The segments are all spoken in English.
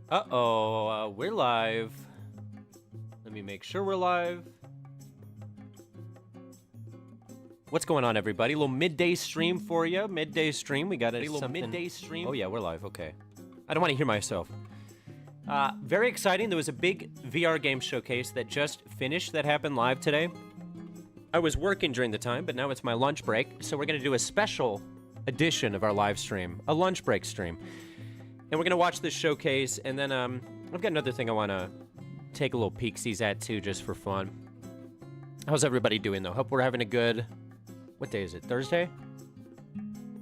Uh-oh, we're live. Let me make sure we're live. What's going on, everybody? A little midday stream for you. Midday stream. We got a little midday stream. Oh, yeah, we're live. Okay. I don't want to hear myself. Very exciting. There was a big VR game showcase that just finished that happened live today. I was working during the time, but now it's my lunch break. So we're going to do a special edition of our live stream, a lunch break stream. And we're going to watch this showcase, and then I've got another thing I want to take a little peeksies at, too, just for fun. How's everybody doing, though? Hope we're having a good... What day is it? Thursday?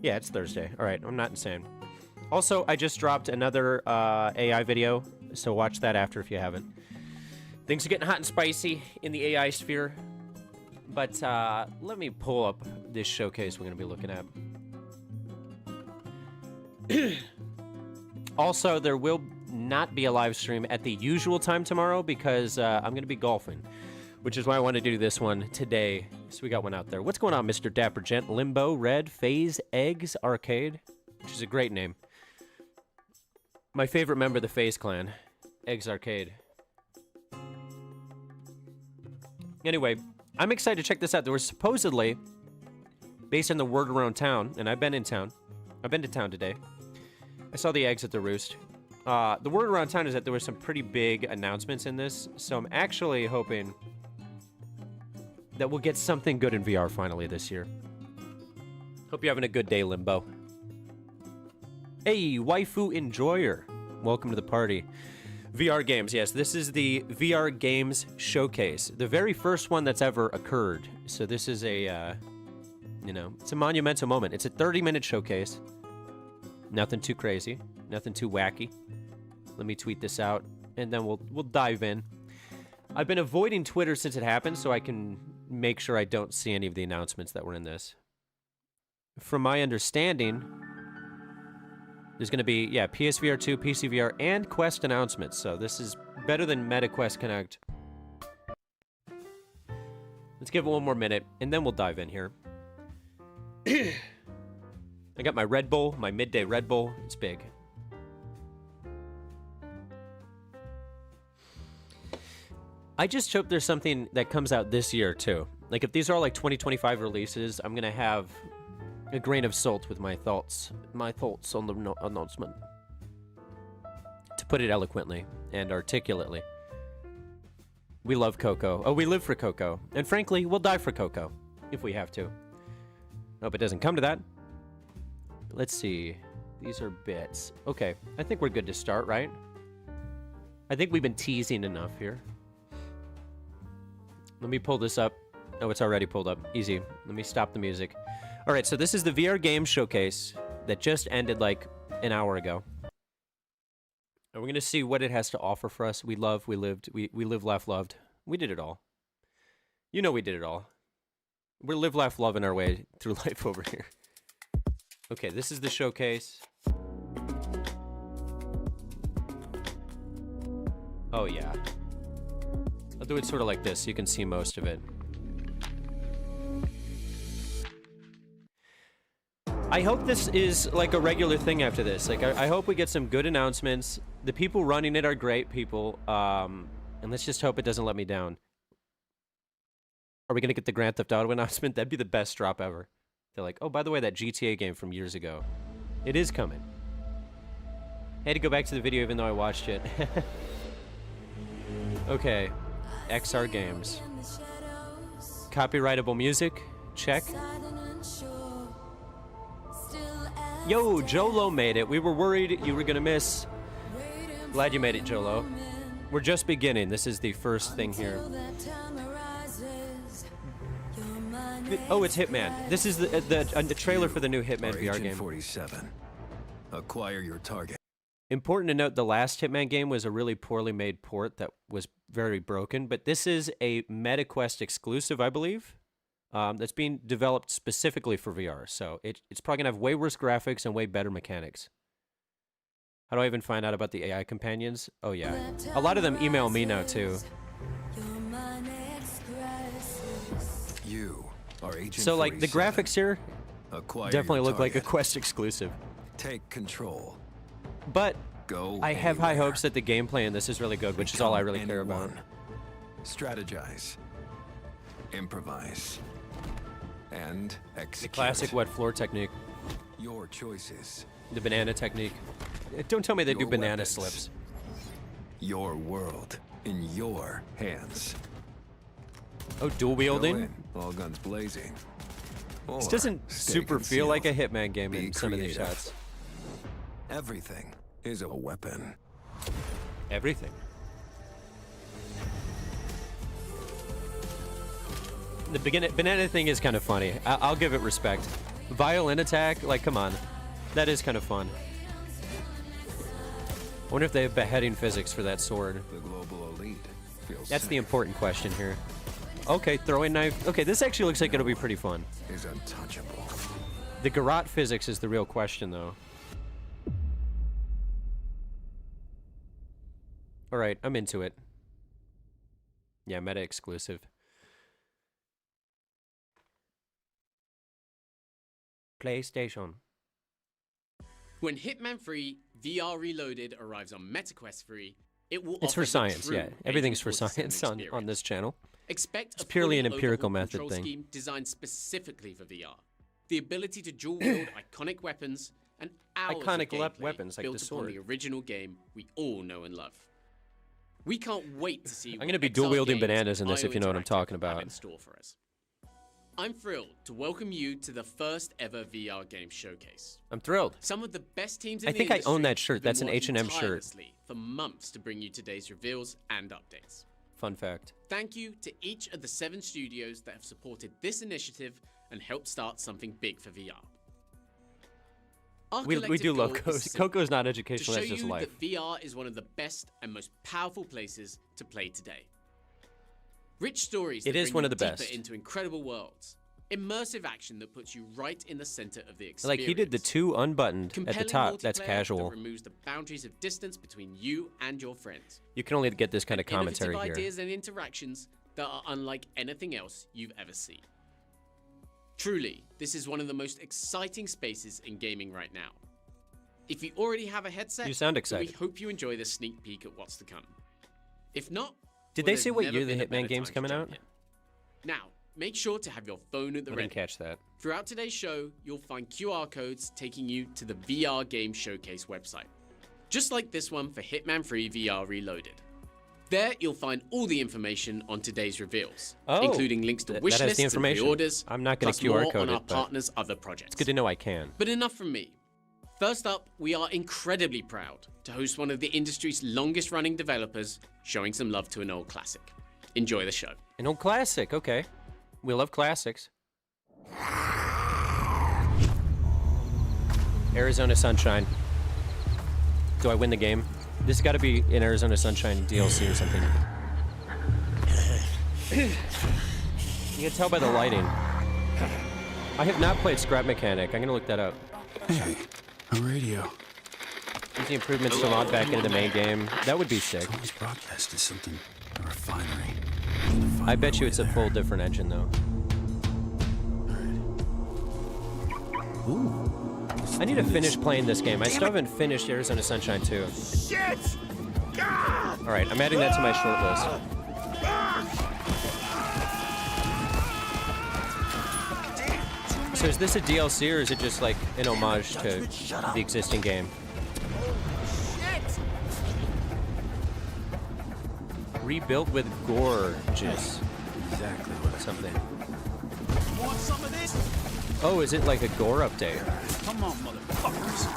Yeah, it's Thursday. All right, I'm not insane. Also, I just dropped another AI video, so watch that after if you haven't. Things are getting hot and spicy in the AI sphere. But let me pull up this showcase we're going to be looking at. Also, there will not be a live stream at the usual time tomorrow because I'm going to be golfing, which is why I want to do this one today. So we got one out there. What's going on, Mr. Dapper Gent? Limbo, Red, FaZe, Eggs, Arcade, which is a great name. My favorite member of the FaZe clan, Eggs Arcade. Anyway, I'm excited to check this out. There was supposedly, based on the word around town, and I've been in town. I've been to town today. I saw the eggs at the roost. The word around town is that there were some pretty big announcements in this, so I'm actually hoping that we'll get something good in VR finally this year. Hope you're having a good day, Limbo. Hey, Waifu Enjoyer. Welcome to the party. VR games, yes, this is the VR Games Showcase. The very first one that's ever occurred. So this is a, you know, it's a monumental moment. It's a 30-minute showcase. Nothing too crazy. Nothing too wacky. Let me tweet this out, and then we'll dive in. I've been avoiding Twitter since it happened, so I can make sure I don't see any of the announcements that were in this. From my understanding, there's going to be, yeah, PSVR 2, PCVR, and Quest announcements, so this is better than MetaQuest Connect. Let's give it one more minute, and then we'll dive in here. I got my Red Bull, my midday Red Bull. It's big. I just hope there's something that comes out this year, too. Like, if these are all, like, 2025 releases, I'm gonna have a grain of salt with my thoughts. My thoughts on the announcement. To put it eloquently and articulately. We love Coco. Oh, we live for Coco. And frankly, we'll die for Coco. If we have to. Hope it doesn't come to that. Let's see. These are bits. Okay, I think we're good to start, right? I think we've been teasing enough here. Let me pull this up. Oh, it's already pulled up. Easy. Let me stop the music. All right, so this is the VR Game Showcase that just ended like an hour ago. And we're going to see what it has to offer for us. We love, we lived, we live, laugh, loved. We did it all. You know we did it all. We're live, laugh, loving our way through life over here. Okay, this is the showcase. Oh, yeah. I'll do it sort of like this so you can see most of it. I hope this is like a regular thing after this. Like, I hope we get some good announcements. The people running it are great people. And let's just hope it doesn't let me down. Are we going to get the Grand Theft Auto announcement? That'd be the best drop ever. They're like, oh, by the way, that GTA game from years ago. It is coming. I had to go back to the video even though I watched it. Okay. XR Games. Copyrightable music. Check. Yo, Jolo made it. We were worried you were going to miss. Glad you made it, Jolo. We're just beginning. This is the first thing here. Oh, it's Hitman. This is the trailer for the new Hitman VR game. 47. Acquire your target. Important to note, the last Hitman game was a really poorly made port that was very broken, but this is a MetaQuest exclusive, I believe, that's being developed specifically for VR. So it's probably going to have way worse graphics and way better mechanics. How do I even find out about the AI companions? Oh, yeah. A lot of them email me now, too. You are Agent So, like, the 47. graphics here Acquire definitely your look like a target. Quest exclusive. Take control. But Go I have high anywhere. hopes that the gameplay in this is really good, which is all I really care about. Anyone. Strategize. Improvise. And execute. The classic wet floor technique. Your choices. The banana technique. Don't tell me they do Your banana weapons. slips. Your world in your hands. Oh, dual Go wielding? in, all guns blazing. This Or doesn't stay super feel like a concealed. Hitman game Be in some of these creative. shots. Everything is a weapon. Everything. The banana thing is kind of funny. I'll give it respect. Violin attack, like, come on. That is kind of fun. I wonder if they have beheading physics for that sword. The global elite feels That's the safe, important question here. Okay, throwing knife. Okay, this actually looks like it'll be pretty fun. is untouchable. The garrote physics is the real question, though. All right, I'm into it. Yeah, meta exclusive. PlayStation. When Hitman 3 VR Reloaded arrives on MetaQuest 3, it will It's offer for the science, true yeah. Everything's for 84 science on experience. this channel. Expect It's a purely an fully empirical overhauled method control thing. scheme designed specifically for VR. The ability to dual wield iconic weapons and hours Iconic of gameplay weapons, like built the upon sword. the original game we all know and love. We can't wait to see. I'm gonna be dual wielding bananas in this, if you know what I'm talking about. In store for us. I'm thrilled to welcome you to the first ever VR game showcase. I'm thrilled. Some of the best teams in I the think I industry own that shirt. have been That's an working H&M shirt. tirelessly for months to bring you today's reveals and updates. Fun fact. Thank you to each of the 7 studios that have supported this initiative and helped start something big for VR. Our We collective do love goal Coco. is simple, Coco's not to educational, show that's just you life. that VR is one of the best and most powerful places to play today. Rich stories It that is bring one you of the deeper best. into incredible worlds. Immersive action that puts you right in the center of the experience. Like, he did the 2 unbuttoned at the Compelling top. That's multiplayer casual. That removes the boundaries of distance between you and your friends. You can only get this kind of commentary Innovative here. ideas and interactions that are unlike anything else you've ever seen. Truly, this is one of the most exciting spaces in gaming right now. If you already have a headset, You sound then excited. we hope you enjoy this sneak peek at what's to come. If not, Did well, they say there's what never year the been a Hitman better game's time to coming jump out? in. Now, make sure to have your phone at the I ready. didn't catch that. Throughout today's show, you'll find QR codes taking you to the VR Game Showcase website. Just like this one for Hitman 3 VR Reloaded. There, you'll find all the information on today's reveals, Oh, including links to that wish has the lists and information. pre-orders, I'm not gonna plus QR more code on our it, but partners' other projects. It's good to know I can. But enough from me. First up, we are incredibly proud to host one of the industry's longest-running developers showing some love to an old classic. Enjoy the show. An old classic, okay. We love classics. Arizona Sunshine. Do I win the game? This has got to be an Arizona Sunshine DLC or something. You can tell by the lighting. I have not played Scrap Mechanic. I'm going to look that up. Hey, a radio. Use the improvements to mod back into the main game. That would be sick. Always broadcasted something. A refinery. I bet you it's a full different engine, though. Ooh. I need to finish playing this game. I still haven't finished Arizona Sunshine 2. Shit! All right, I'm adding that to my short list. So is this a DLC or is it just like an homage to the existing game? Shit! Rebuilt with gorgeous Exactly what something. Want some of this? Oh, is it like a gore update? Come on, motherfuckers.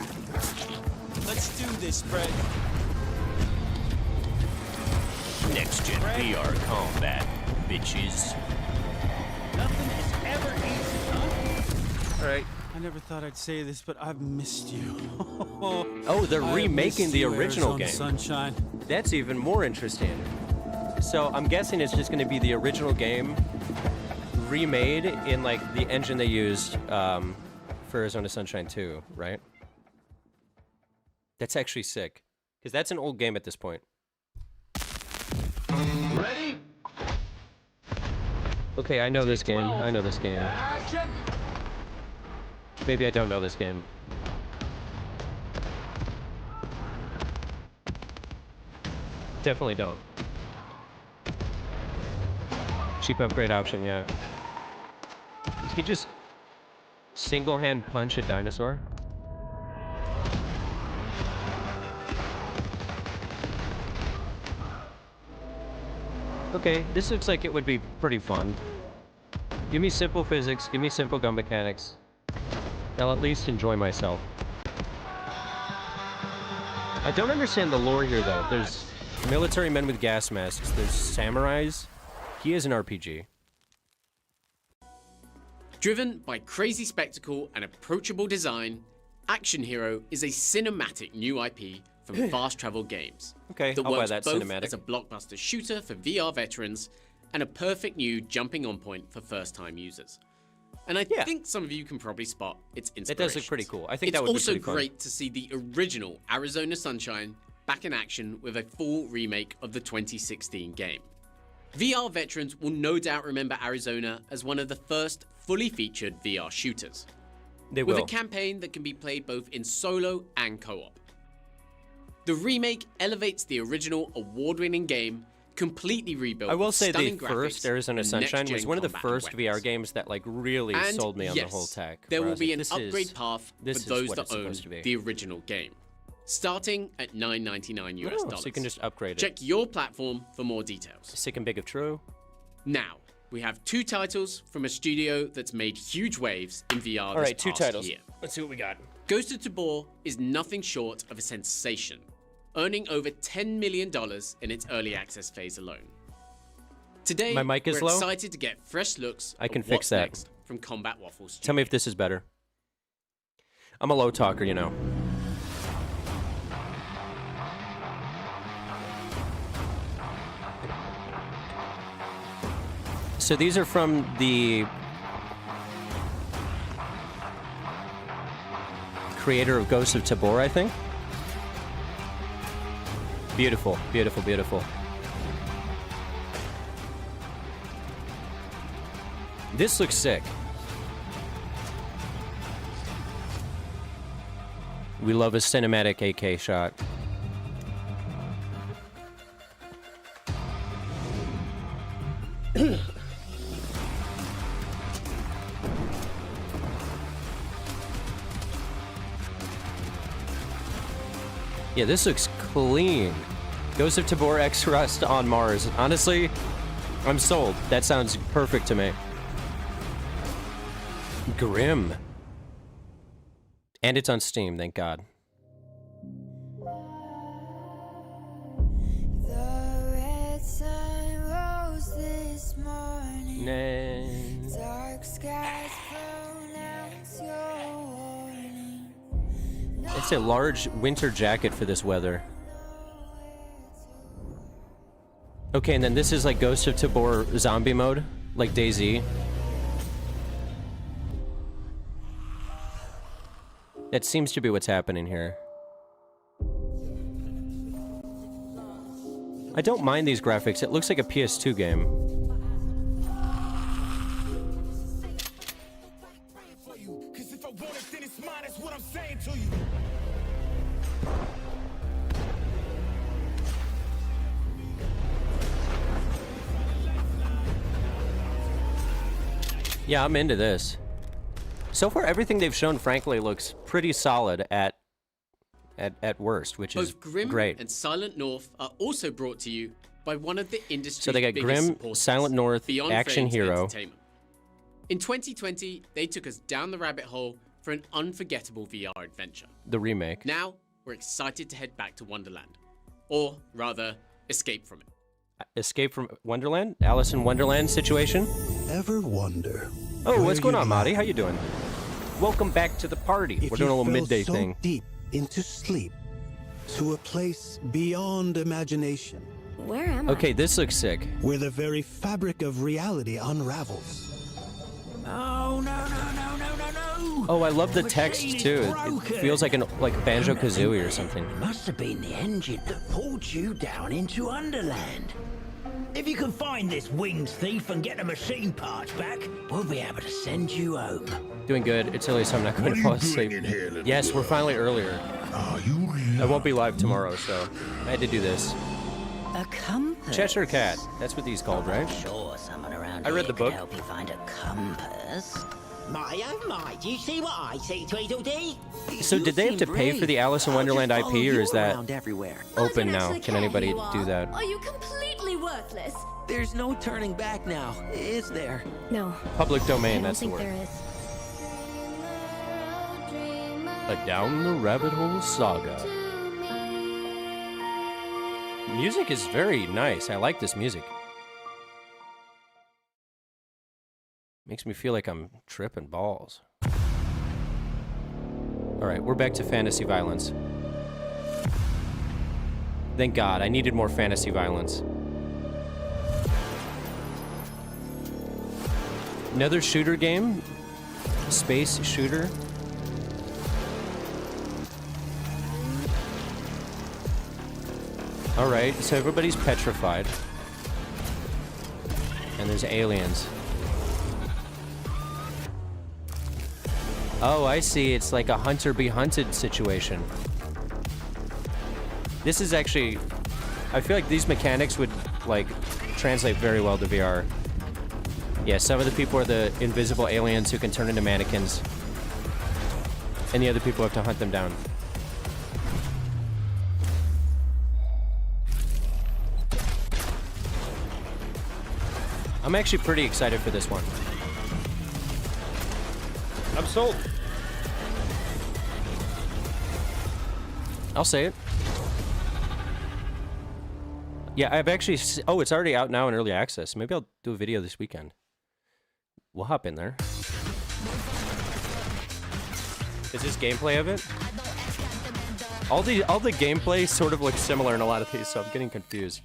Let's do this, Fred. Next gen VR combat, bitches. Nothing is ever easy, huh? All right. I never thought I'd say this, but I've missed you. Oh, they're I've remaking missed the you, original Arizona game. Sunshine. That's even more interesting. So I'm guessing it's just going to be the original game remade in like the engine they used for Arizona Sunshine 2, right? That's actually sick, because that's an old game at this point. Ready? Okay, I know this game. I know this game. Action! Maybe I don't know this game. definitely don't. Cheap upgrade option, yeah. Can you just single-hand punch a dinosaur? Okay, this looks like it would be pretty fun. Give me simple physics, give me simple gun mechanics. I'll at least enjoy myself. I don't understand the lore here, though. There's military men with gas masks, there's samurais. He is an RPG. Driven by crazy spectacle and approachable design, Action Hero is a cinematic new IP from Fast Travel Games. Okay, that I'll buy works that both cinematic. as a blockbuster shooter for VR veterans and a perfect new jumping on point for first-time users. And I think some of you can probably spot its inspiration. It does look pretty cool. I think it's that would be also pretty fun. great to see the original Arizona Sunshine back in action with a full remake of the 2016 game. VR veterans will no doubt remember Arizona as one of the first fully featured VR shooters. They With will. a campaign that can be played both in solo and co-op. The remake elevates the original award-winning game, completely rebuilt. I will with say the stunning first graphics Arizona and Sunshine was next-gen one of the combat first weapons. VR games that like really And sold me on the yes, whole tech. there where I will was be like, an this upgrade is- path for this is those what that it's own supposed to be. the original game, starting at $9.99 US Oh, dollars. so you can just upgrade it. Check your platform for more details. Sick and big of true. Now, we have two titles from a studio that's made huge waves in VR All this right, two past titles. year. Let's see what we got. Ghost of Tabor is nothing short of a sensation, earning over $10 million in its early access phase alone. Today, My mic is we're low? excited to get fresh looks I can at fix what's that. next from Combat Waffle Studio. Tell me if this is better. I'm a low talker, you know. So these are from the creator of Ghost of Tabor, I think. Beautiful, beautiful, beautiful. This looks sick. We love a cinematic AK shot. Yeah, this looks clean. Ghost of Tabor X Rust on Mars. Honestly, I'm sold. That sounds perfect to me. Grim. And it's on Steam, thank God. The red sun rose this morning. Nah. Dark skies pronounce your warning. It's a large winter jacket for this weather. Okay, and then this is like Ghost of Tabor zombie mode, like DayZ. That seems to be what's happening here. I don't mind these graphics. It looks like a PS2 game. Yeah, I'm into this. So far, everything they've shown, frankly, looks pretty solid at worst, which is Both Grim great. and Silent North are also brought to you by one of the industry's So they got biggest Grim, supporters, Silent North, Beyond Action Frames Hero. Entertainment. In 2020, they took us down the rabbit hole for an unforgettable VR adventure. The remake. Now, we're excited to head back to Wonderland. Or, rather, escape from it. Escape from Wonderland? Alice in Wonderland situation? Ever wonder? Oh, what's where going you'd on, Marty? lie How you doing? Welcome back to the party. if We're doing a you little fell midday so thing. deep into sleep, to a place beyond imagination, Where am Okay, this looks sick. where the very fabric of reality unravels. Oh, no, no, no, no, no, no! Oh, I love the The text machine is too. It broken. feels like Banjo Kazooie or something. Must have been the engine that pulled you down into Underland. If you can find this winged thief and get the machine parts back, we'll be able to send you home. Doing good. It's early, so I'm not going to fall asleep. Yes, we're finally earlier. Are you I won't be live tomorrow, so I had to do this. A compass. Cheshire Cat. That's what these called, right? Sure, someone around I read here the book. could help you find a compass. My oh my, do you see what I see, Tweedledee? So did they have to pay for the Alice in Wonderland IP, or is that open now? Can anybody do that? Are you completely worthless? There's no turning back now, is there? No. Public domain, I don't that's the think word. there is. A Down the Rabbit Hole Saga. Music is very nice. I like this music. Makes me feel like I'm tripping balls. Alright, we're back to fantasy violence. Thank God, I needed more fantasy violence. Another shooter game? Space shooter? Alright, so everybody's petrified. And there's aliens. Oh, I see. It's like a hunter be hunted situation. This is actually... I feel like these mechanics would, like, translate very well to VR. Yeah, some of the people are the invisible aliens who can turn into mannequins. And the other people have to hunt them down. I'm actually pretty excited for this one. I'm sold. I'll say it. Yeah, I've actually... Oh, it's already out now in early access. Maybe I'll do a video this weekend. We'll hop in there. Is this gameplay of it? All the gameplay sort of looks similar in a lot of these, so I'm getting confused.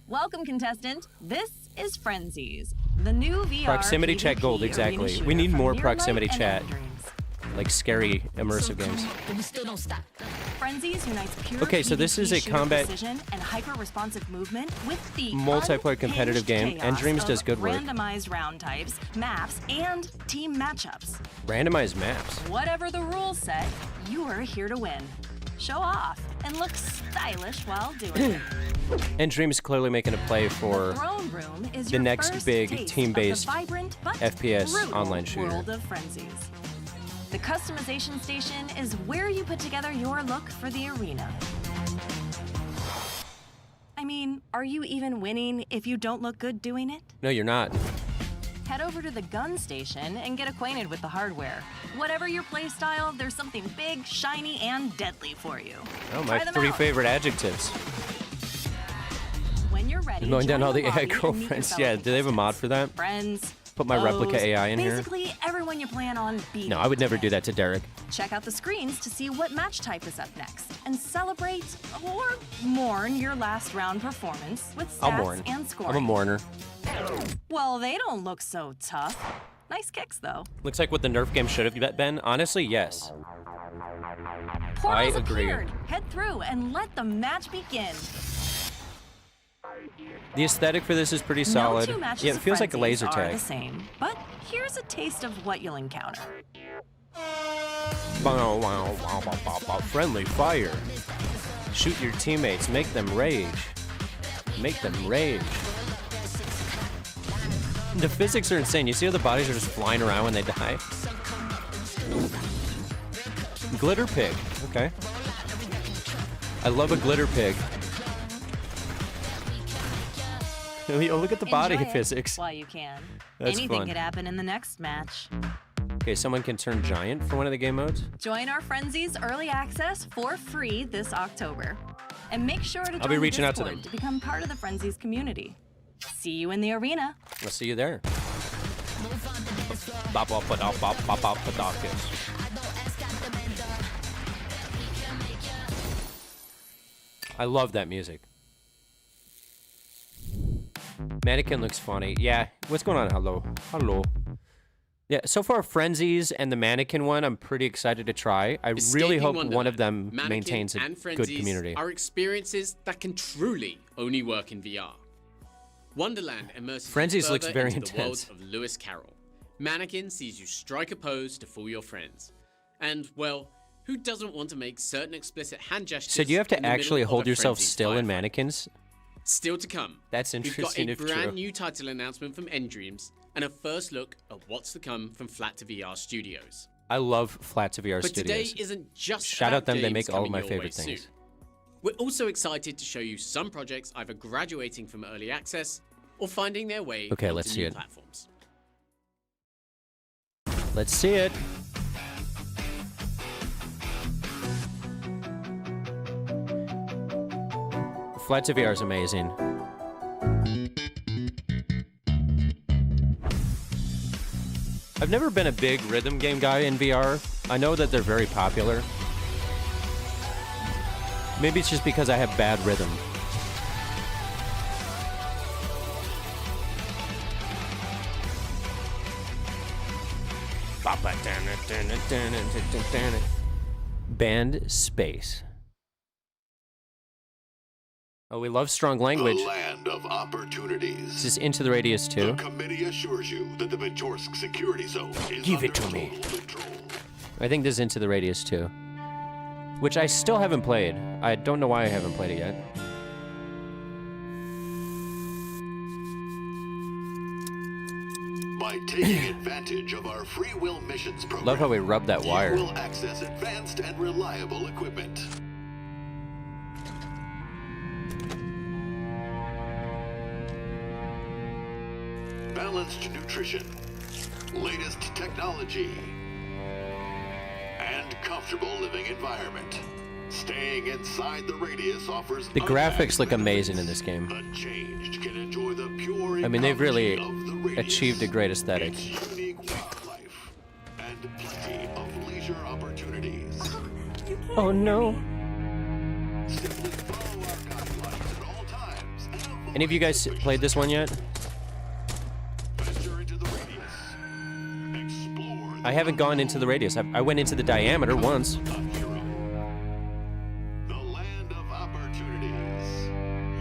Welcome, contestant. This is Frenzies, the new VR Proximity chat PvP gold, arena exactly. shooter We need from more Nearlight proximity and chat. Dreams. Like scary, immersive games. Frenzies unites pure Okay, so this PvP is a shooter combat precision and hyper-responsive movement with the multiplayer competitive game, and Dreams does good work. Randomized round types, maps, and team matchups. Randomized maps. Whatever the rules set, you are here to win. Show off and look stylish while doing it. And Dreams clearly making a play for Throne Room is the your next first big taste team-based of the vibrant but FPS brutal online shooter. World of Frenzies. The customization station is where you put together your look for the arena. I mean, are you even winning if you don't look good doing it? No, you're not. Head over to the gun station and get acquainted with the hardware. Whatever your playstyle, there's something big, shiny, and deadly for you. Oh, my Try them 3 out. favorite adjectives. When you're ready, Going down join all the AI lobby and meet your girlfriends. fellow Yeah, do they have a mod for that? Friends. Put my replica foes, AI in here? Basically, everyone you plan on beating. No, I would never do that to Derek. Check out the screens to see what match type is up next, and celebrate or mourn your last round performance with I'll stats mourn. and scoring. I'm a mourner. Well, they don't look so tough. Nice kicks, though. Looks like what the Nerf game should have been. Honestly, yes. Portals I agree. appeared. Head through and let the match begin. The aesthetic for this is pretty solid. No two matches Yeah, it of feels like a Frenzies laser are tag. the same, but here's a taste of what you'll encounter. Bow, wow, wow, wow, wow, wow. Friendly fire. Shoot your teammates. Make them rage. Make them rage. The physics are insane. You see how the bodies are just flying around when they die? Glitter pig. Okay. I love a glitter pig. Oh, look at the body Enjoy it physics. while you can. That's Anything fun. could happen in the next match. Okay, someone can turn giant for one of the game modes. Join our Frenzies Early Access for free this October. And make sure to I'll join be the reaching out to Discord them. to become part of the Frenzies community. See you in the arena. I'll see you there. I love that music. Mannequin looks funny. Yeah, what's going on? Hello. Hello. Yeah, so far Frenzies and the Mannequin one, I'm pretty excited to try. I really hope one of them Mannequin maintains a and good Frenzies community. are experiences that can truly only work in VR. Wonderland immerses Frenzies you looks further very into the world intense. of Lewis Carroll. Mannequin sees you strike a pose to fool your friends. And, well, who doesn't want to make certain explicit hand gestures? So do you have to in the middle actually of hold a yourself Frenzies still in firefight? Mannequins? Still to come, That's interesting we've if got a brand true. new title announcement from Dreams and a first look at what's to come from Flat to VR Studios. I love Flat to VR But Studios. today isn't just Shout about out them, they games make all of coming my your favorite way things. soon. We're also excited to show you some projects either graduating from early access or finding their way Okay, onto let's see new it. platforms. Let's see it. Flat to VR is amazing. I've never been a big rhythm game guy in VR. I know that they're very popular. Maybe it's just because I have bad rhythm. Band Space. Oh, we love strong language. The land of opportunities. Is this Into the Radius too? The committee assures you that the Majorsk security zone is Give it under to me. total control. I think this is Into the Radius too. Which I still haven't played. I don't know why I haven't played it yet. By taking advantage of our free will missions program, Love how we rub that wire. you will access advanced and reliable equipment. Balanced nutrition, latest technology, and comfortable living environment. Staying inside the radius offers The graphics look amazing in this game. Unchanged can enjoy the pure I mean, they've really ecology of the radius. achieved a great aesthetic. Its unique wildlife and plenty of leisure opportunities. Oh no. Simply follow our guidelines at all times and avoid Any of you guys played this one yet? venture into the radius. Explore I haven't gone into the radius. I went into the diameter once. the hero. The land of opportunities.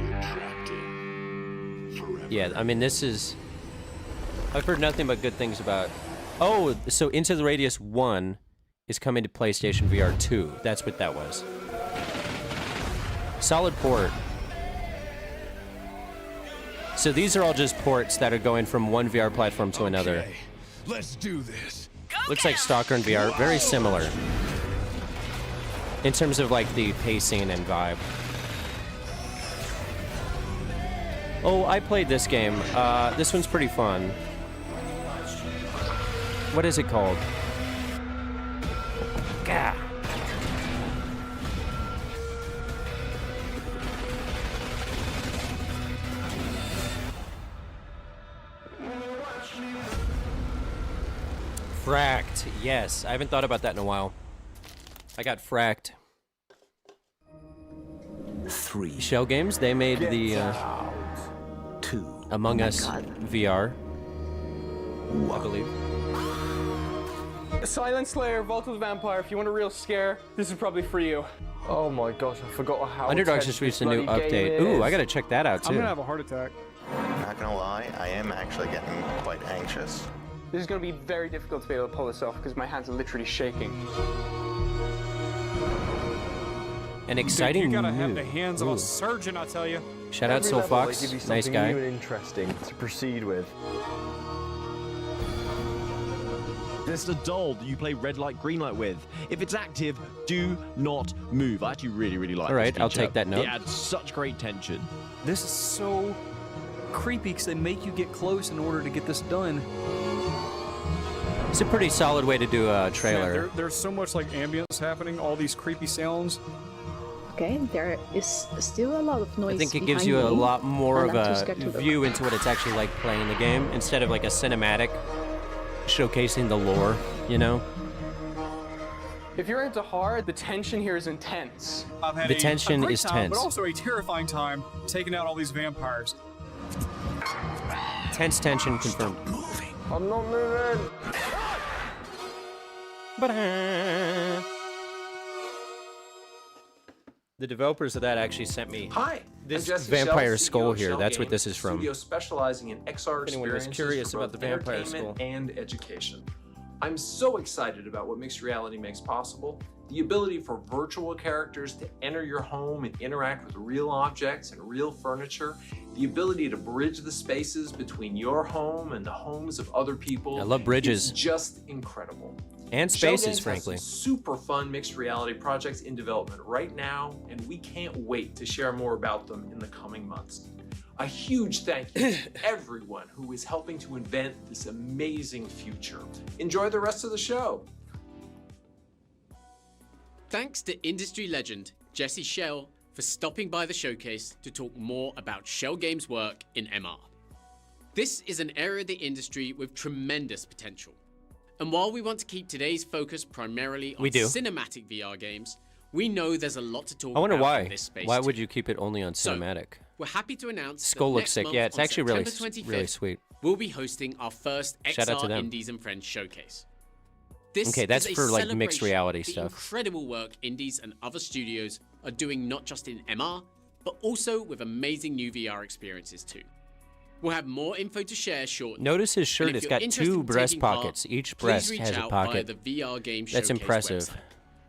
You're trapped in forever. Yeah, I mean, this is... I've heard nothing but good things about... Oh, so Into the Radius 1 is coming to PlayStation VR 2. That's what that was. Solid port. So these are all just ports that are going from one VR platform to another. Okay, let's do this. Looks like Stalker and VR, very similar. In terms of like the pacing and vibe. Oh, I played this game. This one's pretty fun. What is it called? Gah. Fracked. Yes, I haven't thought about that in a while. I got fracked. 3, Shell Games, they made the 2, Among Us VR, I believe. Silent Slayer, Vault of the Vampire, if you want a real scare, this is probably for you. Oh my gosh, I forgot how Underdogs just released a new update. Ooh, I gotta check that out too. I'm gonna have a heart attack. Not gonna lie, I am actually getting quite anxious. This is gonna be very difficult to be able to pull this off because my hands are literally shaking. An exciting You gotta have new- the hands of Ooh. a surgeon, I tell you. Shout out Soul Fox, nice guy. New and interesting to proceed with. There's a doll that you play red light, green light with. If it's active, do not move. I actually really like All right, this I'll feature. take that note. It adds such great tension. This is so creepy because they make you get close in order to get this done. It's a pretty solid way to do a Man, trailer. there's so much like ambience happening, all these creepy sounds. Okay, there is still a lot of noise. I think it gives you a lot more of a view into what it's actually like playing the game instead of like a cinematic showcasing the lore, you know? If you're into horror, the tension here is intense. I've had The a tension great is time, tense. but also a terrifying time taking out all these vampires. Tense tension confirmed. I'm not moving. The developers of that actually sent me Hi, this I'm Jesse Vampire Shell, Skull CEO of here. Shell That's what Games, this is from. Studio specializing in XR If anyone was experiences curious for about both the Vampire entertainment Skull. and education. I'm so excited about what mixed reality makes possible, The ability for virtual characters to enter your home and interact with real objects and real furniture. The ability to bridge the spaces between your home and the homes of other people. I love bridges. It's just incredible. And Shell spaces, Games has frankly. some super fun mixed reality projects in development right now, and we can't wait to share more about them in the coming months. A huge thank you to everyone who is helping to invent this amazing future. Enjoy the rest of the show. Thanks to industry legend Jesse Schell for stopping by the showcase to talk more about Schell Games' work in MR. This is an area of the industry with tremendous potential. And while we want to keep today's focus primarily on cinematic VR games, we know there's a lot to talk about. I wonder why. In this space Why too. would you keep it only on So, cinematic? We're happy to announce Skull that looks next sick. month Yeah, it's on actually really, September 25th, really sweet. We'll be hosting our first Shout out to XR them. Indies and Friends showcase. This Okay, that's is a for, like, mixed celebration reality of the stuff. incredible work indies and other studios are doing, not just in MR, but also with amazing new VR experiences too. We'll have more info to share shortly. Notice his shirt, And if it's you're got interested 2 in breast taking part, pockets. Each please breast reach has a out via pocket. the VR Game That's Showcase impressive. website.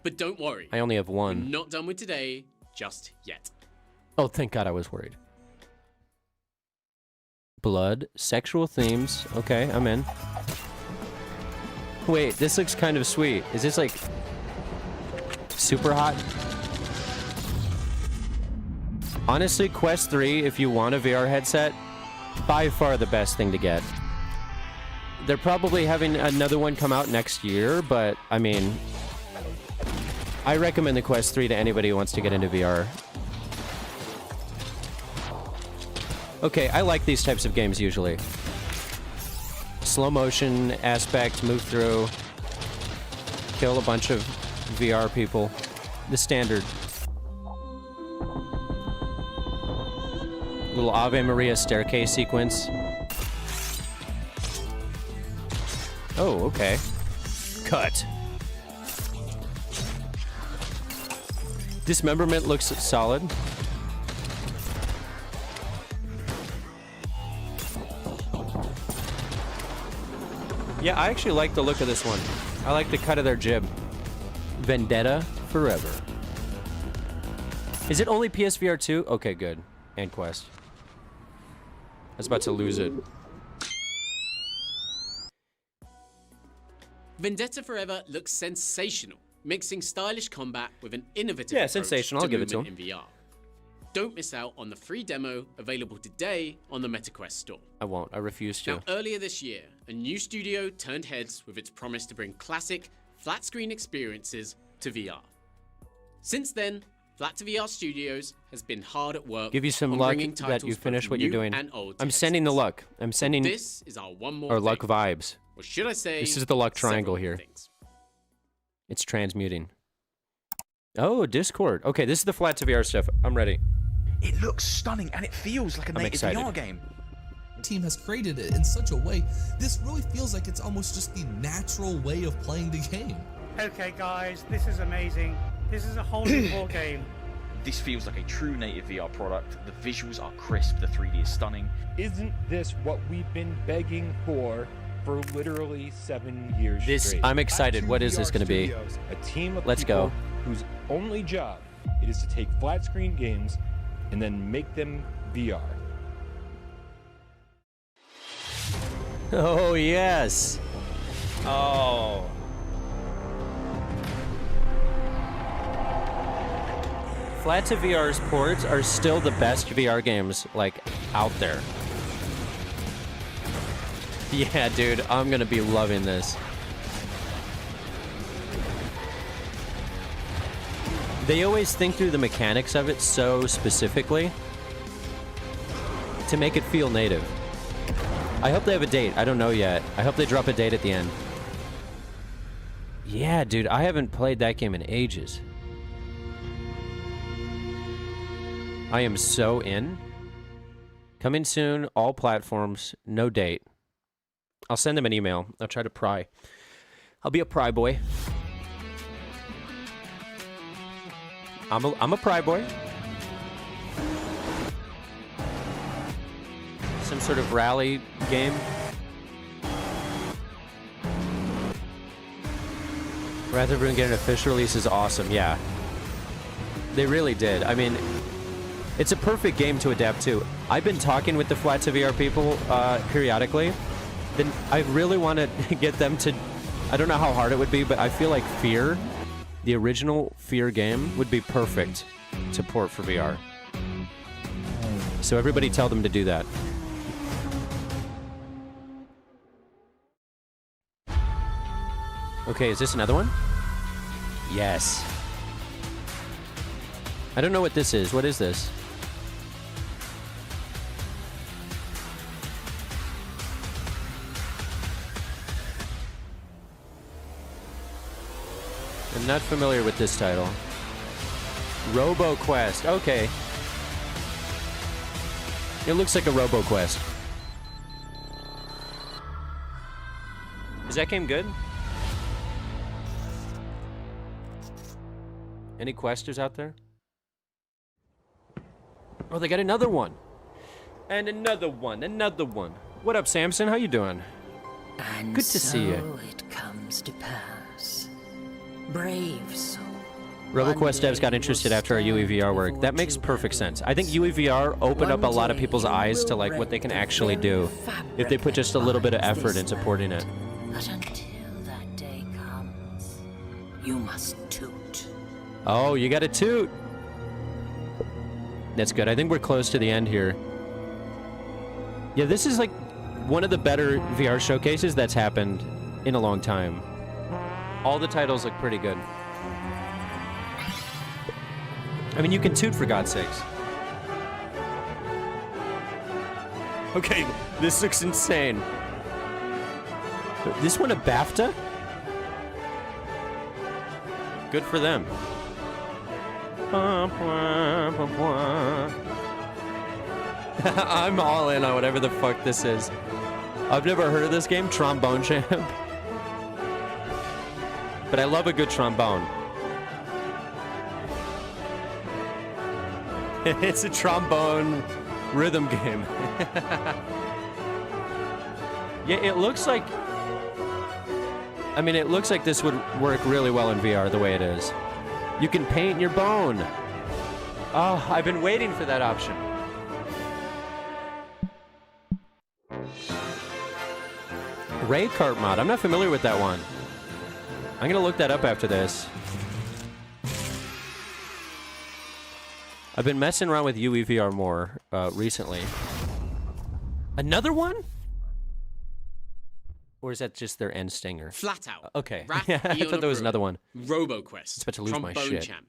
But don't worry. I only have We're one. not done with today just yet. Oh, thank God I was worried. Blood, sexual themes. Okay, I'm in. Wait, this looks kind of sweet. Is this like super hot? Honestly, Quest 3, if you want a VR headset, by far the best thing to get. They're probably having another one come out next year, but I mean, I recommend the Quest 3 to anybody who wants to get into VR. Okay, I like these types of games usually. Slow motion aspect, move through, kill a bunch of VR people. The standard. Little Ave Maria staircase sequence. Oh, okay. Cut. Dismemberment looks solid. Yeah, I actually like the look of this one. I like the cut of their jib. Vendetta Forever. Is it only PSVR 2? Okay, good. And Quest. I was about to lose it. Vendetta Forever looks sensational, mixing stylish combat with an innovative Yeah, approach sensational. I'll give it to movement in VR. Don't miss out on the free demo available today on the MetaQuest store. I won't. I refuse to. Now, earlier this year, a new studio turned heads with its promise to bring classic, flat-screen experiences to VR. Since then, Flat to VR Studios has been hard at work. Give you some on luck bringing that titles you finish both what you're new doing. and old I'm to sending the headsets. luck. I'm sending... This is our one more or thing. luck vibes. Or should I say... This is the luck triangle several here. things. It's transmuting. Oh, Discord. Okay, this is the Flat to VR stuff. I'm ready. It looks stunning and it feels like a native excited. VR game. Team has created it in such a way, this really feels like it's almost just the natural way of playing the game. Okay guys, this is amazing. This is a whole new ball game. This feels like a true native VR product. The visuals are crisp, the 3D is stunning. Isn't this what we've been begging for literally 7 years This- straight? I'm excited. At What is this 2VR gonna be? Studios, a team of Let's people go. whose only job it is to take flat screen games and then make them VR. Oh, yes. Oh. Flat to VR's ports are still the best VR games, like, out there. Yeah, dude, I'm gonna be loving this. They always think through the mechanics of it so specifically to make it feel native. I hope they have a date. I don't know yet. I hope they drop a date at the end. Yeah, dude, I haven't played that game in ages. I am so in. Coming soon, all platforms, no date. I'll send them an email. I'll try to pry. I'll be a pry boy. I'm a pry boy. Some sort of rally game. Rather than get an official release is awesome. Yeah. They really did. I mean, it's a perfect game to adapt to. I've been talking with the Flat to VR people periodically. Then I really want to get them to... I don't know how hard it would be, but I feel like Fear, the original Fear game, would be perfect to port for VR. So everybody tell them to do that. Okay, is this another one? Yes. I don't know what this is. What is this? I'm not familiar with this title. RoboQuest. Okay. It looks like a RoboQuest. Is that game good? Any questers out there? Oh, they got another one. And another one, another one. What up, Samson? How you doing? And good to see you. It comes to pass. Brave soul. RoboQuest devs got interested after our UEVR work. That makes perfect sense. I think UEVR opened up a lot of people's eyes to like what they can actually do if they put just a little bit of effort in supporting it. But until that day comes, you must toot. Oh, you got a toot. That's good. I think we're close to the end here. Yeah, this is like one of the better VR showcases that's happened in a long time. All the titles look pretty good. I mean, you can toot for God's sakes. Okay, this looks insane. This one a BAFTA? Good for them. I'm all in on whatever the fuck this is. I've never heard of this game, Trombone Champ. But I love a good trombone. It's a trombone rhythm game. Yeah, it looks like... I mean, it looks like this would work really well in VR the way it is. You can paint your bone. Oh, I've been waiting for that option. Ray Kart mod. I'm not familiar with that one. I'm gonna look that up after this. I've been messing around with UEVR more recently. Another one? Or is that just their end stinger? Flat out. Okay. Wrath, Yeah, I thought there was another one. RoboQuest. It's about to lose my Trombone shit. Champ.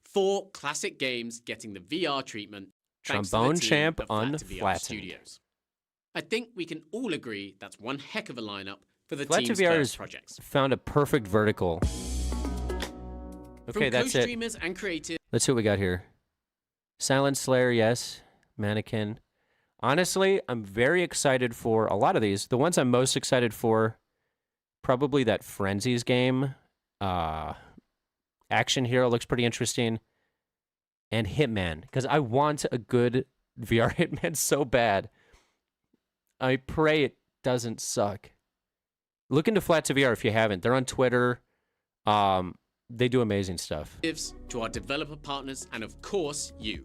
4 classic games getting the VR treatment. thanks to the Trombone team Champ at Flat to VR Unflattened. Studios. I think we can all agree that's one heck of a lineup for the Flat to team's VR first has projects. found a perfect vertical. Okay, From that's it. co-streamers and creators. Let's see what we got here. Silent Slayer, yes. Mannequin. Honestly, I'm very excited for a lot of these. The ones I'm most excited for, probably that Frenzies game. Action Hero looks pretty interesting. And Hitman, because I want a good VR Hitman so bad. I pray it doesn't suck. Look into Flat to VR if you haven't. They're on Twitter. They do amazing stuff. To our developer partners, and of course, you.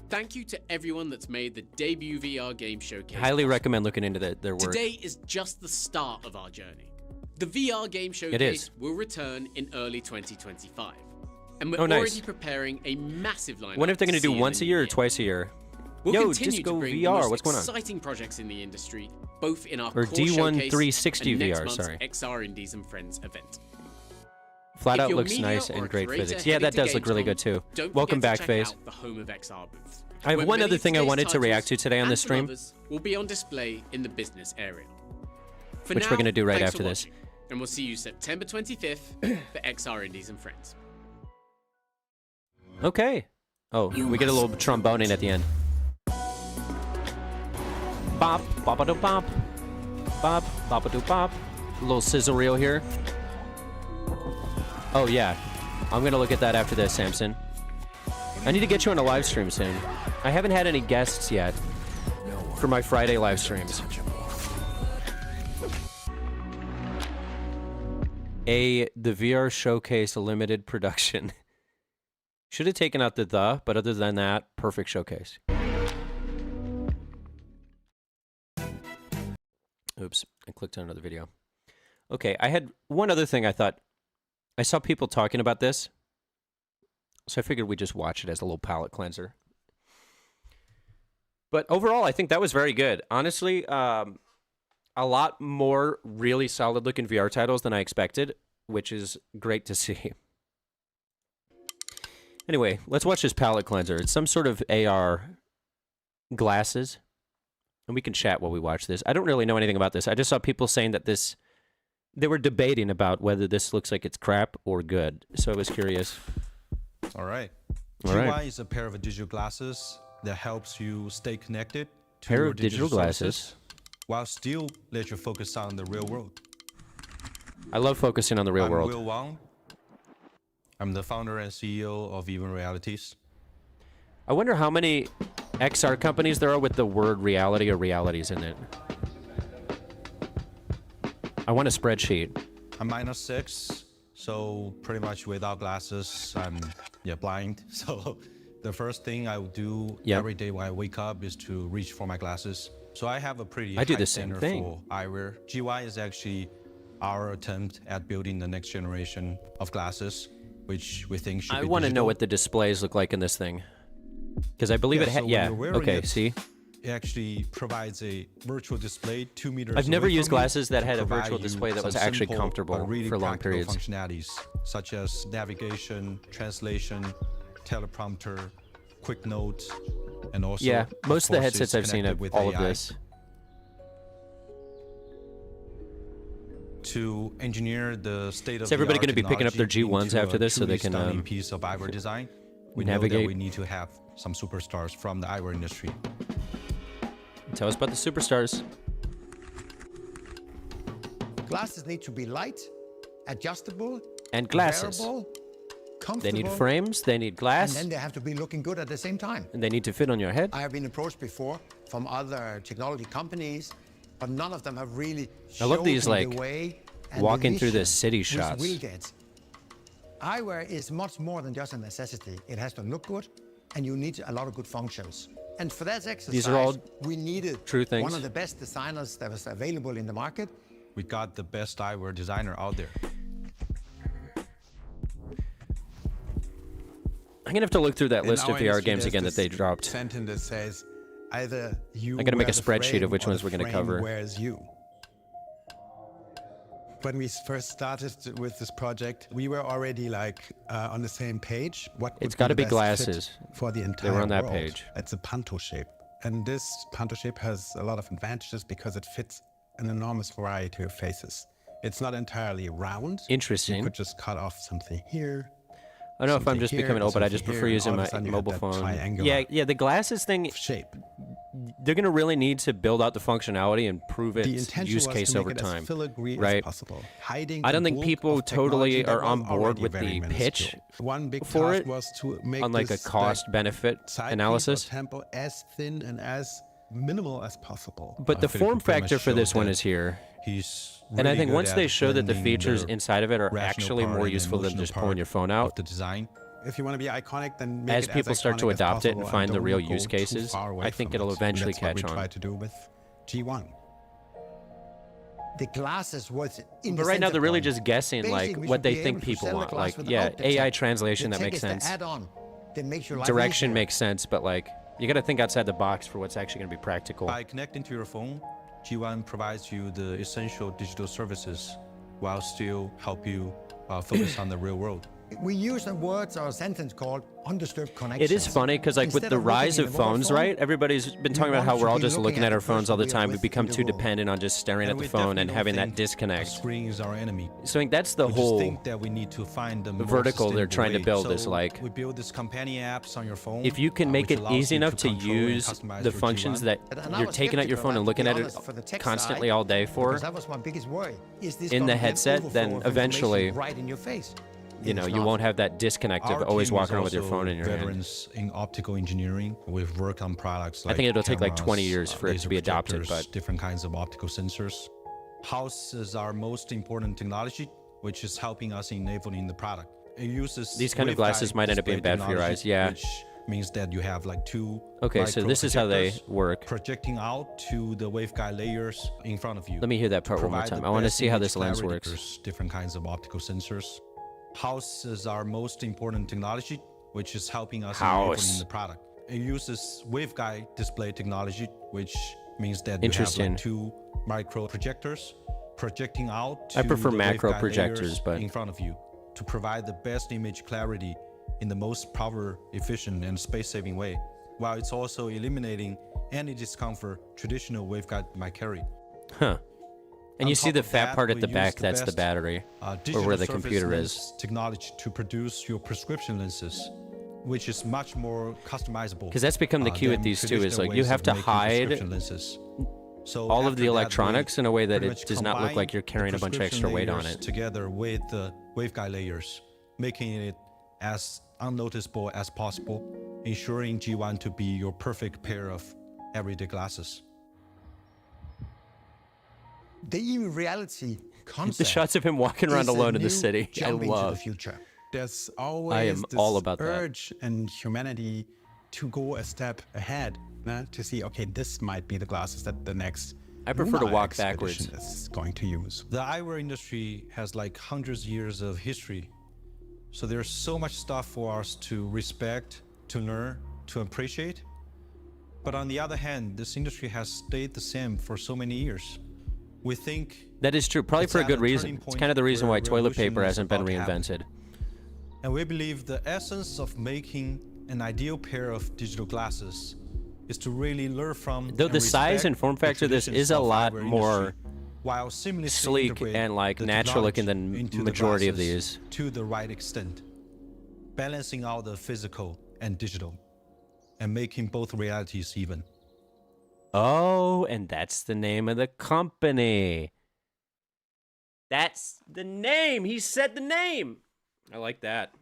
Thank you to everyone that's made the debut VR game showcase. Highly recommend looking into their work. Today is just the start of our journey. The VR game It showcase is. will return in early 2025. And we're Oh, nice. already preparing a massive lineup. Wonder if they're going to do see in once the a new year or twice a year. We'll Yo, continue Disco to bring VR, the most what's going on? exciting projects in the industry, both in our Or core D1 showcase 360 and next VR, month's sorry. XR Indies and Friends event. Flat If out you're looks media nice or and a great creator physics. Yeah, heading that to does look really good Gamescom, too. don't Welcome forget back, to check FaZe. out the home of XR booth. I have where one many other of thing I today's wanted to react to titles today on the and some stream. others will be on display in the business area. For Which now, we're gonna do right thanks after for this. watching, and we'll see you September 25th for XR Indies and Friends. Okay. Oh, we get a little tromboning at the end. Bop, bop-a-do bop. Bop, bop-a-do bop. A little sizzle reel here. Oh, yeah. I'm going to look at that after this, Samson. I need to get you on a live stream soon. I haven't had any guests yet for my Friday live streams. The VR showcase limited production. Should have taken out the, but other than that, perfect showcase. Oops, I clicked on another video. Okay, I had one other thing I thought. I saw people talking about this, so I figured we'd just watch it as a little palate cleanser. But overall, I think that was very good. Honestly, a lot more really solid-looking VR titles than I expected, which is great to see. Anyway, let's watch this palate cleanser. It's some sort of AR glasses, and we can chat while we watch this. I don't really know anything about this. I just saw people saying that this... They were debating about whether this looks like it's crap or good, so I was curious. All right. All right. GY is a pair of digital glasses that helps you stay connected to Pair your of digital glasses. services while still let you focus on the real world. I love focusing on the real world. I'm Will Wang. I'm the founder and CEO of Even Realities. I wonder how many XR companies there are with the word reality or realities in it. I want a spreadsheet. I'm -6, so pretty much without glasses, I'm blind. So the first thing I would do every day when I wake up is to reach for my glasses. So I have a pretty I do high the same standard thing. for eyewear. GY is actually our attempt at building the next generation of glasses, which we think should be I want to know digital. what the displays look like in this thing. Because I believe Yeah, it so when you're wearing okay, it, see? It actually provides a virtual display 2 meters I've never away used from you glasses that to had a provide virtual you display that some was actually simple comfortable but really for long practical periods. functionalities such as navigation, translation, teleprompter, quick notes, and also Yeah, most of the course, headsets it's I've seen connected have with all of AI. this. To engineer the state of Is everybody going to be picking up their G1s after this so they can piece of eyewear design? We navigate? know that we need to have some superstars from the eyewear industry. Tell us about the superstars. Glasses need to be light, adjustable, And glasses. wearable, They need comfortable, frames, they need glass, and then they have to be looking good at the same time. and they need to fit on your head. I have been approached before from other technology companies, but none of them have really I love showed these, me like, the way and walking through the vision city which shots. Will gets. Eyewear is much more than just a necessity. It has to look good, and you need a lot of good functions. And for that exercise, These are all we needed true things. one of the best designers that was available in the market. We got the best eyewear designer out there. I'm going to have to look through that In list of our VR industry, games there's again that this they dropped. sentence that says, either you I gotta make wear a the spreadsheet of frame which or ones the we're gonna frame cover. wears you. When we first started with this project, we were already like on the same page. What It's would gotta the be best fit glasses. for the They entire were on that world? page. It's a panto shape, and this panto shape has a lot of advantages because it fits an enormous variety of faces. It's not entirely round. Interesting. You could just cut off something here. I don't know if I'm something just here, becoming old, but I just something prefer here, and using all of my a sudden you mobile have that phone. triangular Yeah, the glasses thing. shape. They're going to really need to build out the functionality and prove The its intention use was case to make over it as time. filigree as Right? possible, hiding I don't the think bulk people of totally technology that are on was board already with very the minuscule. pitch One big for task it was to make on like a this, cost-benefit side piece or analysis. tempo as thin and as minimal as possible. But the form factor for this one is here. And I think once they show that the features inside of it are actually more useful than just pulling your phone out, the design. If you want to be iconic, then make as it people start to iconic as adopt it and possible find the don't real go use too cases, far away I think from it'll it. eventually That's what catch we on. tried to do with G1. The glasses was in But the right now center they're really point. just guessing Basically, like we what should they be think able to people sell a want. glass Like, without yeah, the tech. AI translation The that tech makes is the sense. add-on that makes your life Direction easier. makes sense, but like you got to think outside the box for what's actually going to be practical. By connecting to your phone, G1 provides you the essential digital services while still help you focus on the real world. We use a word or a sentence called undisturbed It connections. is funny because like with Instead the of looking rise in of the mobile phones, phone, right? Everybody's been talking about want how we're to all be just looking looking at at our the phones all the person we are time. We with become in the too room. dependent on just staring at And the we phone and definitely having don't that think disconnect. A screen is our enemy. So I think that's the We whole just think that we need to find the more vertical they're sustainable trying to way. build so is like we build this companion apps on your phone. if you can make which it allows easy you enough to control and use customize the your functions G1. that And I you're was taking out your skeptical, phone and to looking be at honest, it for the tech constantly side, all day for, because that was my biggest worry. Is this in gonna the be an headset, overflow then of eventually, information right in your face? you know, It's you not. won't have that disconnect of Our always team is walking around with your also phone in your hand. veterans in optical engineering. We've worked on products like I think it'll take like 20 cameras, years for it to laser be adopted, projectors, but different kinds of optical sensors. House is our most important technology which is helping us enabling the product. It uses These kind of glasses might end up being bad for your eyes, yeah. Which means that you have like two. Okay, so this is how they work. Projecting out to the waveguide layers in front of you. Let me hear that part one more time. I want to see how this lens works. There's different kinds of optical sensors. House is our most important technology, which is helping us enabling the product. It uses waveguide display technology, which means that you have like two micro projectors projecting out to I prefer the macro waveguide projectors, layers but in front of you to provide the best image clarity in the most power efficient and space-saving way, while it's also eliminating any discomfort traditional waveguide might carry. Huh. And you see the fat part at the back, that's the battery, or where the computer is. Technology to produce your prescription lenses, which is much more customizable. Because that's become the key with these two, is like you have to hide so all of the electronics in a way that it does not look like you're carrying a bunch of extra weight on it. Together with the waveguide layers, making it as unnoticeable as possible, ensuring G1 to be your perfect pair of everyday glasses. The even reality concept. The shots of him walking around alone in the city, I jump into love. the future. There's always I am this all about that. urge in humanity to go a step ahead, to see, okay, this might be the glasses that the next I prefer to lunar walk expedition backwards. is going to use. The eyewear industry has like hundreds of years of history. So there's so much stuff for us to respect, to learn, to appreciate. But on the other hand, this industry has stayed the same for so many years. We think that is true, probably for a good reason. It's kind of the reason why toilet paper hasn't been reinvented. And we believe the essence of making an ideal pair of digital glasses is to really learn from. Though the size and form factor of this is a lot more while seamlessly sleek and like natural looking than the majority of these. To the right extent, balancing out the physical and digital, and making both realities even. Oh, and that's the name of the company. That's the name. He said the name. I like that.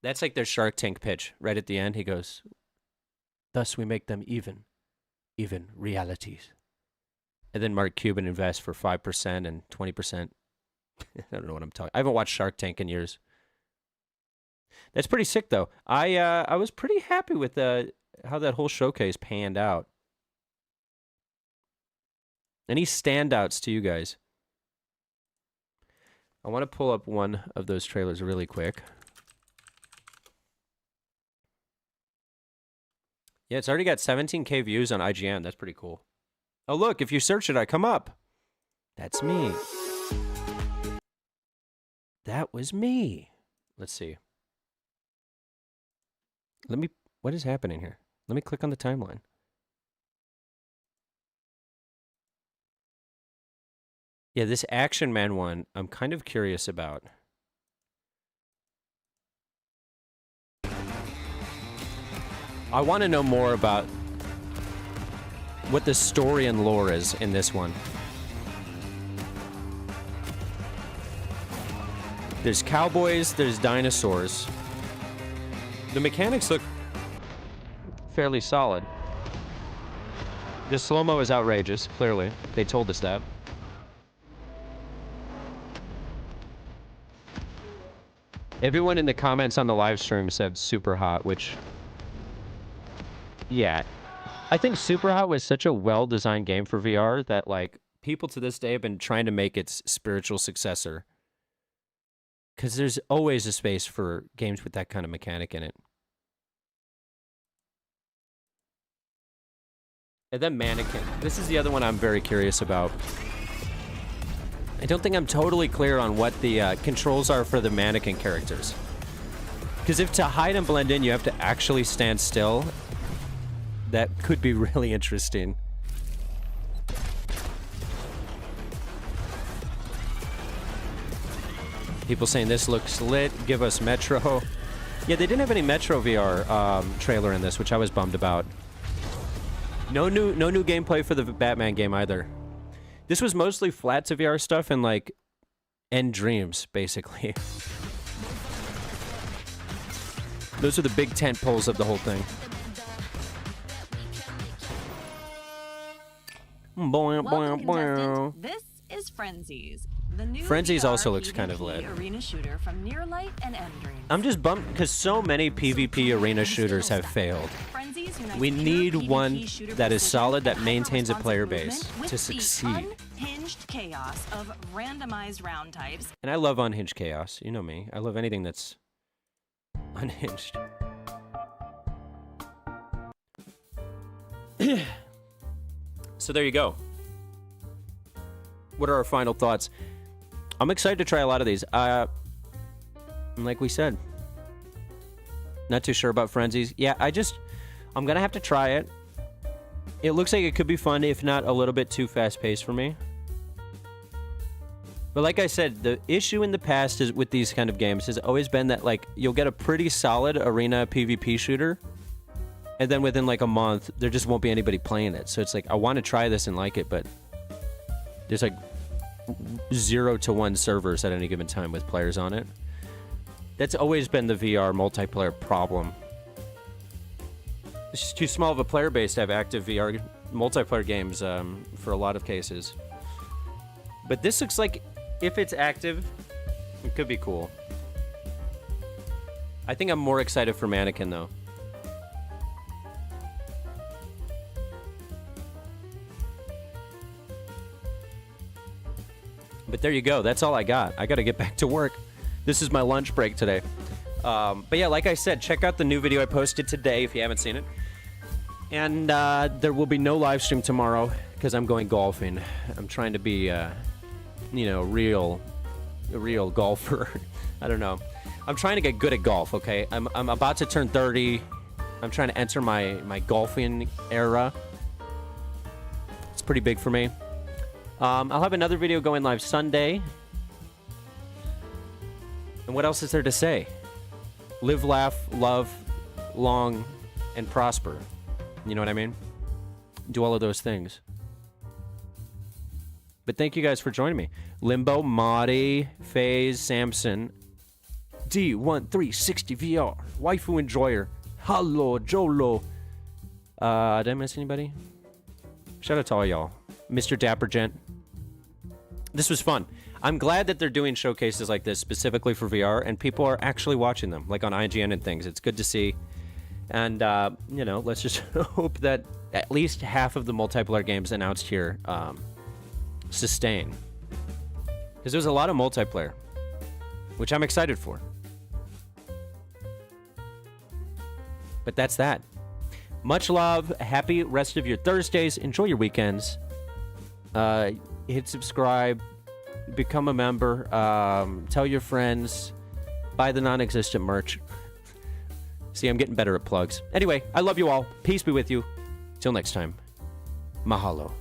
That's like their Shark Tank pitch. Right at the end, he goes, "Thus we make them even realities." And then Mark Cuban invests for 5% and 20%. I don't know what I'm talking. I haven't watched Shark Tank in years. That's pretty sick, though. I was pretty happy with how that whole showcase panned out. Any standouts to you guys? I want to pull up one of those trailers really quick. Yeah, it's already got 17K views on IGN. That's pretty cool. Oh, look, if you search it, I come up. That's me. That was me. Let's see. What is happening here? Let me click on the timeline. Yeah, this Action Man one, I'm kind of curious about. I want to know more about what the story and lore is in this one. There's cowboys, there's dinosaurs. The mechanics look fairly solid. The slow-mo is outrageous, clearly. They told us that. Everyone in the comments on the live stream said super hot, which... yeah. I think Super Hot was such a well-designed game for VR that, like, people to this day have been trying to make its spiritual successor. Because there's always a space for games with that kind of mechanic in it. And then Mannequin. This is the other one I'm very curious about. I don't think I'm totally clear on what the controls are for the Mannequin characters. Because if to hide and blend in, you have to actually stand still, that could be really interesting. People saying this looks lit. Give us Metro. Yeah, they didn't have any Metro VR trailer in this, which I was bummed about. No new gameplay for the Batman game either. This was mostly flat to VR stuff and like end dreams, basically. Those are the big tent poles of the whole thing. Welcome, contestant. This is Frenzies. Frenzies also looks kind of lit. Arena shooter from Nearlight and M-Dream. I'm just bummed because so many PvP arena shooters have failed. We need one that is solid, that maintains a player base to succeed. Unhinged chaos of randomized round types. And I love unhinged chaos. You know me. I love anything that's unhinged. So there you go. What are our final thoughts? I'm excited to try a lot of these. Like we said, not too sure about Frenzies. Yeah, I'm gonna have to try it. It looks like it could be fun, if not a little bit too fast-paced for me. But like I said, the issue in the past is with these kind of games has always been that like you'll get a pretty solid arena PvP shooter, and then within like a month, there just won't be anybody playing it. So it's like I want to try this and like it, but there's like 0 to 1 servers at any given time with players on it. That's always been the VR multiplayer problem. It's just too small of a player base to have active VR multiplayer games for a lot of cases. But this looks like, if it's active, it could be cool. I think I'm more excited for Mannequin, though. But there you go. That's all I got. I got to get back to work. This is my lunch break today. But yeah, like I said, check out the new video I posted today if you haven't seen it. And there will be no live stream tomorrow because I'm going golfing. I'm trying to be, a real golfer. I don't know. I'm trying to get good at golf, okay? I'm about to turn 30. I'm trying to enter my golfing era. It's pretty big for me. I'll have another video going live Sunday. And what else is there to say? Live, laugh, love, long, and prosper. You know what I mean? Do all of those things. But thank you guys for joining me. Limbo, Marty, FaZe, Samson, D1360 VR, Waifu Enjoyer, Hello, Jolo. Did I miss anybody? Shout out to all y'all. Mr. Dapper Gent. This was fun. I'm glad that they're doing showcases like this specifically for VR, and people are actually watching them, like on IGN and things. It's good to see. And, let's just hope that at least half of the multiplayer games announced here sustain. Because there's a lot of multiplayer, which I'm excited for. But that's that. Much love. Happy rest of your Thursdays. Enjoy your weekends. Hit subscribe. Become a member. Tell your friends. Buy the non-existent merch. See, I'm getting better at plugs. Anyway, I love you all. Peace be with you. Till next time. Mahalo.